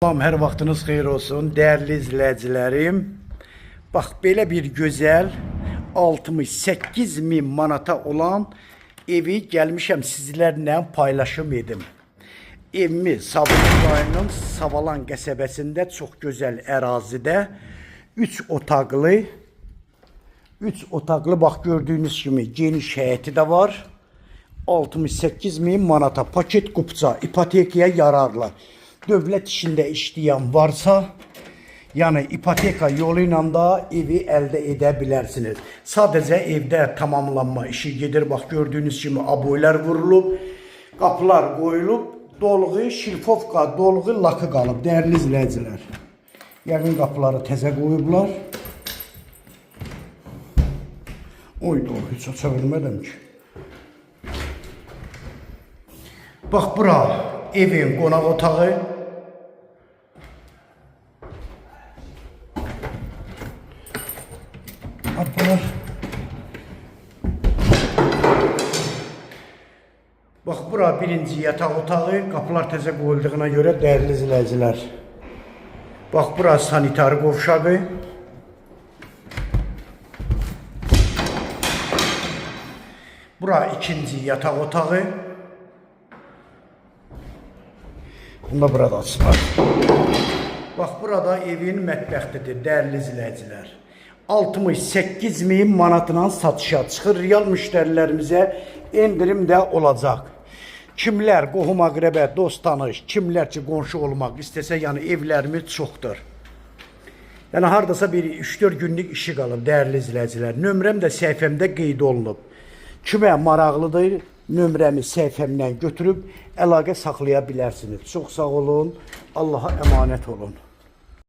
Salam, hər vaxtınız xeyir olsun, dəyərli izləyicilərim. Bax, belə bir gözəl 68.000 manata olan evi gəlmişəm sizlərlə paylaşım edim. Evimi Sabunçu rayonunun Savalan qəsəbəsində çox gözəl ərazidə 3 otaqlı, bax gördüyünüz kimi geniş həyəti də var. 68.000 manata paket qupça, ipotekaya yararlı. Dövlət işində işləyən varsa, yəni ipoteka yolu ilə da evi əldə edə bilərsiniz. Sadəcə evdə tamamlanma işi gedir. Bax gördüyünüz kimi aboylar vurulub, qapılar qoyulub, dolğu, şilfovka, dolğu, lakı qalıb. Dəyərli izləyicilər, yəqin qapıları təzə qoyublar. Oy doğru, heç aça bilmədim ki. Bax bura evin qonaq otağı. Bax bura birinci yataq otağı, qapılar təzə qoyulduğuna görə dəyərli izləyicilər. Bax bura sanitar qovşağı. Bura ikinci yataq otağı. Bunda burada açılar. Bax burada evin mətbəxtidir dəyərli izləyicilər. 68.000 manatla satışa çıxır. Real müştərilərimizə endirim də olacaq. Kimlər qohum əqrəbə, dost tanış, kimlər ki qonşu olmaq istəsə, yəni evlərimiz çoxdur. Yəni hardasa bir 3-4 günlük işi qalıb dəyərli izləyicilər. Nömrəm də səhifəmdə qeyd olunub. Kimə maraqlıdır, nömrəmi səhifəmdən götürüb əlaqə saxlaya bilərsiniz. Çox sağ olun, Allaha əmanət olun.